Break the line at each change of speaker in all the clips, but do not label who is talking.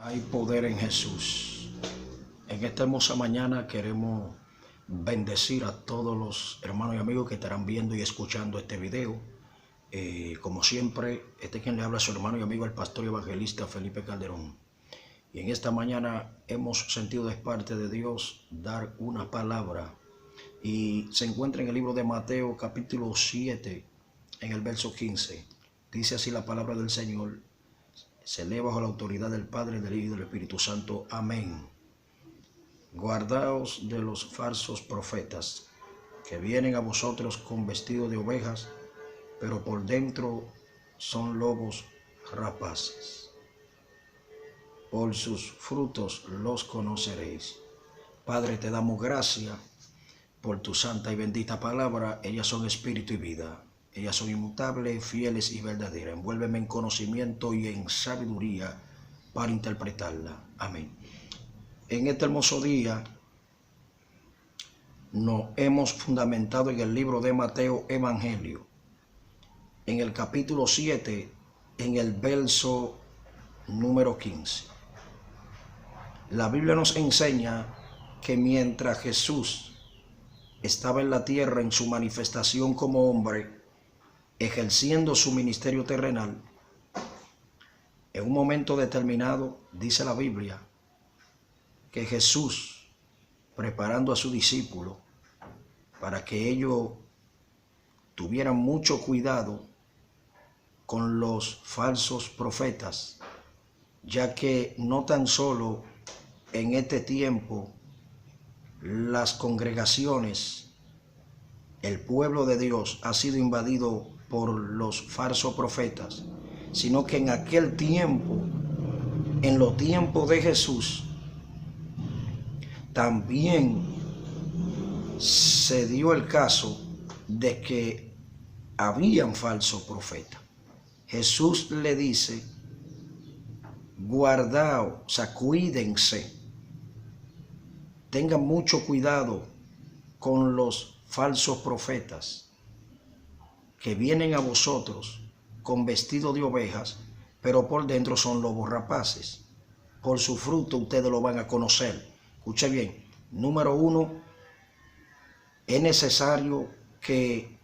Hay poder en Jesús. En esta hermosa mañana queremos bendecir a todos los hermanos y amigos que estarán viendo y escuchando este video. Como siempre, quien le habla a su hermano y amigo, el pastor y evangelista Felipe Calderón. Y en esta mañana hemos sentido de parte de Dios dar una palabra. Y se encuentra en el libro de Mateo, capítulo 7, en el verso 15. Dice así la palabra del Señor: se lee bajo la autoridad del Padre, del Hijo y del Espíritu Santo. Amén. Guardaos de los falsos profetas, que vienen a vosotros con vestido de ovejas, pero por dentro son lobos rapaces. Por sus frutos los conoceréis. Padre, te damos gracias por tu santa y bendita palabra. Ellas son espíritu y vida. Ellas son inmutables, fieles y verdaderas. Envuélveme en conocimiento y en sabiduría para interpretarla. Amén. En este hermoso día nos hemos fundamentado en el libro de Mateo Evangelio, en el capítulo 7, en el verso número 15. La Biblia nos enseña que mientras Jesús estaba en la tierra en su manifestación como hombre, ejerciendo su ministerio terrenal, en un momento determinado, dice la Biblia, que Jesús, preparando a sus discípulos para que ellos tuvieran mucho cuidado con los falsos profetas, ya que no tan solo en este tiempo las congregaciones, el pueblo de Dios ha sido invadido por los falsos profetas, sino que en aquel tiempo, en los tiempos de Jesús, también se dio el caso de que habían falsos profetas. Jesús le dice: guardaos, o sea, cuídense, tengan mucho cuidado con los falsos profetas que vienen a vosotros con vestido de ovejas, pero por dentro son lobos rapaces. Por su fruto ustedes lo van a conocer. Escuche bien. Número 1, es necesario que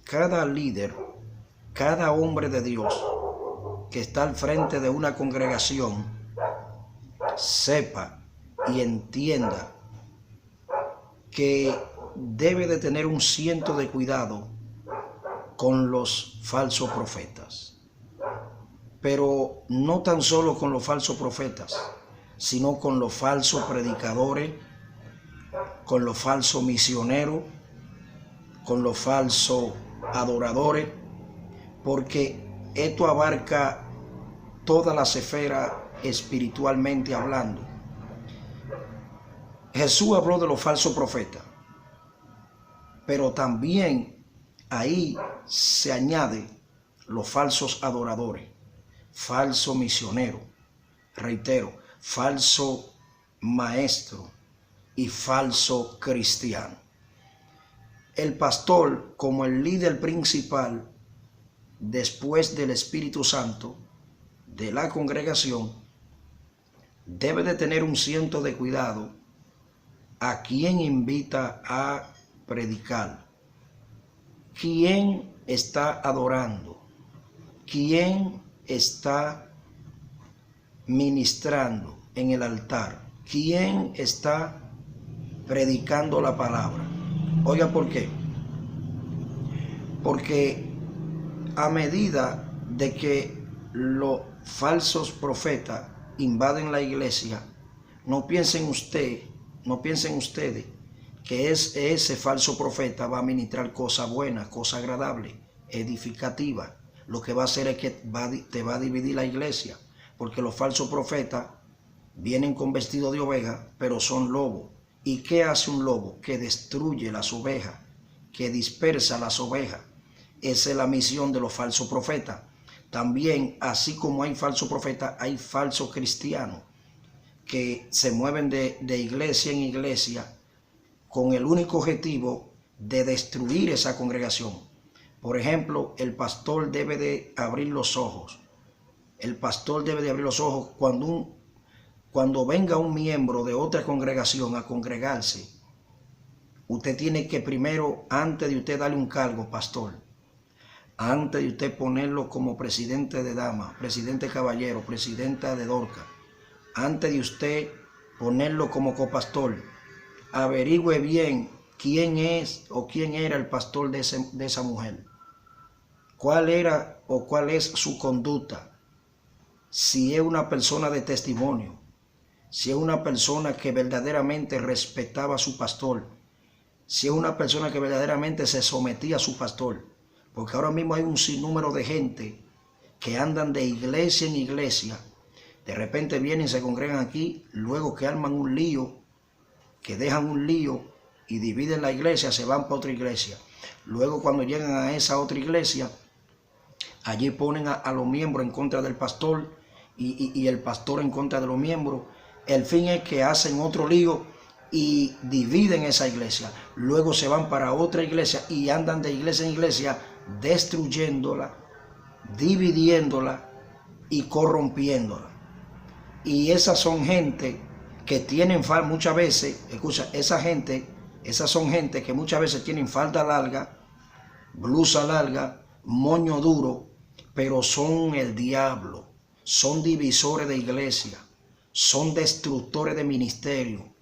cada líder, cada hombre de Dios que está al frente de una congregación sepa y entienda que debe de tener un ciento de cuidado con los falsos profetas. Pero no tan solo con los falsos profetas, sino con los falsos predicadores, con los falsos misioneros, con los falsos adoradores, porque esto abarca todas las esferas espiritualmente hablando. Jesús habló de los falsos profetas, pero también ahí se añade los falsos adoradores, falso misionero, reitero, falso maestro y falso cristiano. El pastor, como el líder principal después del Espíritu Santo de la congregación, debe de tener un ciento de cuidado a quien invita a predicar, quién está adorando, quién está ministrando en el altar, quién está predicando la palabra. Oiga, ¿por qué? Porque a medida de que los falsos profetas invaden la iglesia, no piensen ustedes que ese falso profeta va a ministrar cosas buenas, cosas agradables, edificativas. Lo que va a hacer es que te va a dividir la iglesia, porque los falsos profetas vienen con vestido de oveja, pero son lobos. ¿Y qué hace un lobo? Que destruye las ovejas, que dispersa las ovejas. Esa es la misión de los falsos profetas. También, así como hay falsos profetas, hay falsos cristianos que se mueven de iglesia en iglesia con el único objetivo de destruir esa congregación. Por ejemplo, el pastor debe de abrir los ojos. El pastor debe de abrir los ojos cuando cuando venga un miembro de otra congregación a congregarse, usted tiene que primero, antes de usted darle un cargo, pastor, antes de usted ponerlo como presidente de dama, presidente caballero, presidenta de Dorca, antes de usted ponerlo como copastor, averigüe bien quién es o quién era el pastor de esa mujer. ¿Cuál era o cuál es su conducta? Si es una persona de testimonio, si es una persona que verdaderamente respetaba a su pastor, si es una persona que verdaderamente se sometía a su pastor. Porque ahora mismo hay un sinnúmero de gente que andan de iglesia en iglesia, de repente vienen y se congregan aquí, luego que arman un lío, que dejan un lío y dividen la iglesia, se van para otra iglesia. Luego cuando llegan a esa otra iglesia, allí ponen a los miembros en contra del pastor y el pastor en contra de los miembros. El fin es que hacen otro lío y dividen esa iglesia. Luego se van para otra iglesia y andan de iglesia en iglesia destruyéndola, dividiéndola y corrompiéndola. Y esas son gente que tienen muchas veces, escucha, esas son gente que muchas veces tienen falda larga, blusa larga, moño duro, pero son el diablo, son divisores de iglesia, son destructores de ministerio,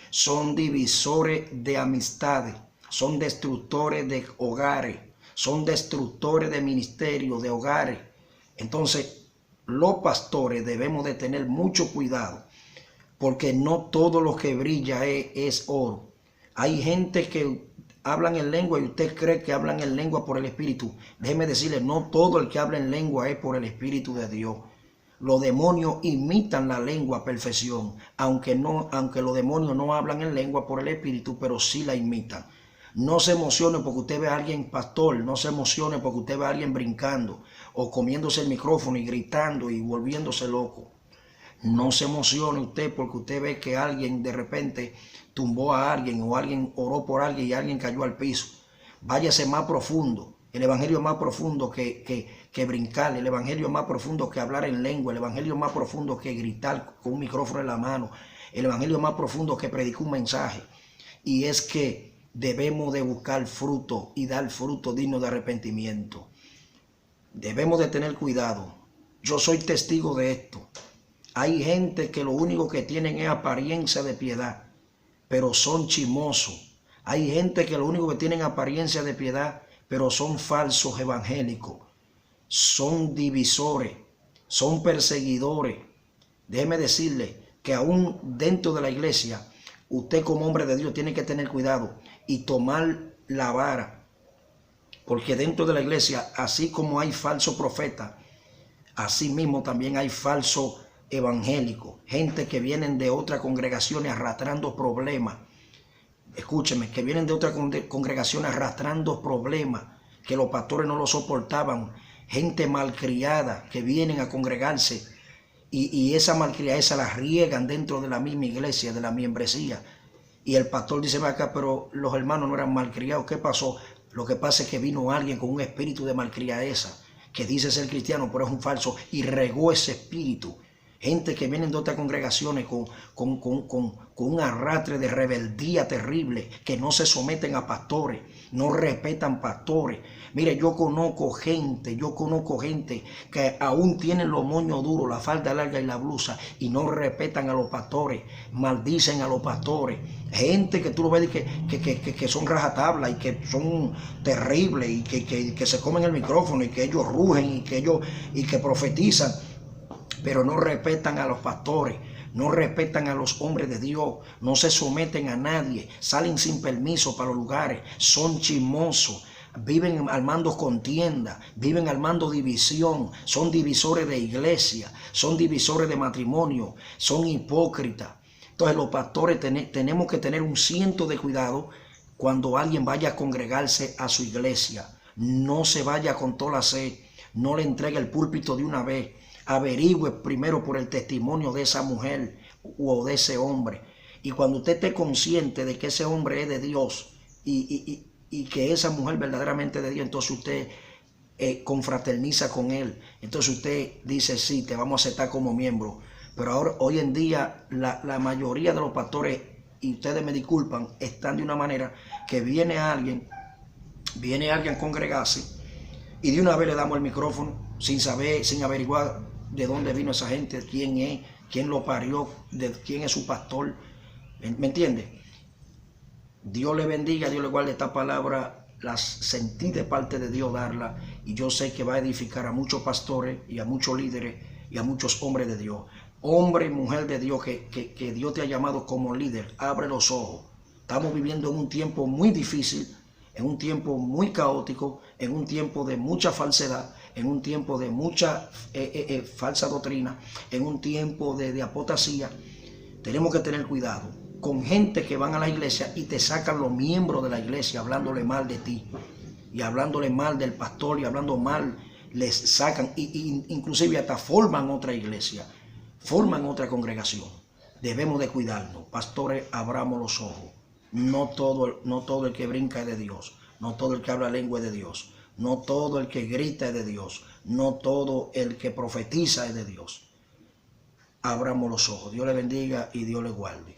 son divisores de amistades, son destructores de hogares, son destructores de ministerio, de hogares. Entonces, los pastores debemos de tener mucho cuidado, porque no todo lo que brilla es oro. Hay gente que hablan en lengua y usted cree que hablan en lengua por el Espíritu. Déjeme decirle, no todo el que habla en lengua es por el Espíritu de Dios. Los demonios imitan la lengua a perfección, aunque los demonios no hablan en lengua por el Espíritu, pero sí la imitan. No se emocione porque usted ve a alguien pastor, no se emocione porque usted ve a alguien brincando o comiéndose el micrófono y gritando y volviéndose loco. No se emocione usted porque usted ve que alguien de repente tumbó a alguien o alguien oró por alguien y alguien cayó al piso. Váyase más profundo. El evangelio es más profundo que brincar. El evangelio es más profundo que hablar en lengua. El evangelio es más profundo que gritar con un micrófono en la mano. El evangelio es más profundo que predicar un mensaje. Y es que debemos de buscar fruto y dar fruto digno de arrepentimiento. Debemos de tener cuidado. Yo soy testigo de esto. Hay gente que lo único que tienen es apariencia de piedad, pero son chismosos. Hay gente que lo único que tienen apariencia de piedad, pero son falsos evangélicos. Son divisores, son perseguidores. Déjeme decirle que aún dentro de la iglesia, usted como hombre de Dios tiene que tener cuidado y tomar la vara. Porque dentro de la iglesia, así como hay falsos profetas, así mismo también hay falsos evangélicos. Gente que vienen de otras congregaciones arrastrando problemas. Escúcheme, que vienen de otras congregaciones arrastrando problemas, que los pastores no lo soportaban. Gente malcriada que vienen a congregarse y esa malcriadeza la riegan dentro de la misma iglesia, de la membresía. Y el pastor dice, acá, pero los hermanos no eran malcriados. ¿Qué pasó? Lo que pasa es que vino alguien con un espíritu de malcriadeza, que dice ser cristiano, pero es un falso, y regó ese espíritu. Gente que vienen de otras congregaciones con un arrastre de rebeldía terrible, que no se someten a pastores, no respetan pastores. Mire, yo conozco gente que aún tienen los moños duros, la falda larga y la blusa, y no respetan a los pastores, maldicen a los pastores. Gente que tú lo ves que son rajatabla y que son terribles y que se comen el micrófono y que ellos rugen y que profetizan, pero no respetan a los pastores, no respetan a los hombres de Dios, no se someten a nadie, salen sin permiso para los lugares, son chismosos, viven armando contienda, viven armando división, son divisores de iglesia, son divisores de matrimonio, son hipócritas. Entonces los pastores tenemos que tener un ciento de cuidado cuando alguien vaya a congregarse a su iglesia. No se vaya con toda la sed, no le entregue el púlpito de una vez. Averigüe primero por el testimonio de esa mujer o de ese hombre. Y cuando usted esté consciente de que ese hombre es de Dios y que esa mujer verdaderamente es de Dios, entonces usted confraterniza con él. Entonces usted dice, sí, te vamos a aceptar como miembro. Pero ahora, hoy en día, la mayoría de los pastores, y ustedes me disculpan, están de una manera que viene alguien a congregarse y de una vez le damos el micrófono sin saber, sin averiguar de dónde vino esa gente, quién es, quién lo parió, de quién es su pastor. ¿Me entiende? Dios le bendiga, Dios le guarde esta palabra. Las sentí de parte de Dios darla, y yo sé que va a edificar a muchos pastores y a muchos líderes y a muchos hombres de Dios. Hombre y mujer de Dios que Dios te ha llamado como líder, abre los ojos. Estamos viviendo en un tiempo muy difícil, en un tiempo muy caótico, en un tiempo de mucha falsedad, en un tiempo de mucha falsa doctrina, en un tiempo de apostasía. Tenemos que tener cuidado con gente que van a la iglesia y te sacan los miembros de la iglesia hablándole mal de ti y hablándole mal del pastor y hablando mal, les sacan y inclusive hasta forman otra iglesia, forman otra congregación. Debemos de cuidarnos. Pastores, abramos los ojos. No todo el que brinca es de Dios, no todo el que habla lengua es de Dios, no todo el que grita es de Dios, no todo el que profetiza es de Dios. Abramos los ojos. Dios le bendiga y Dios le guarde.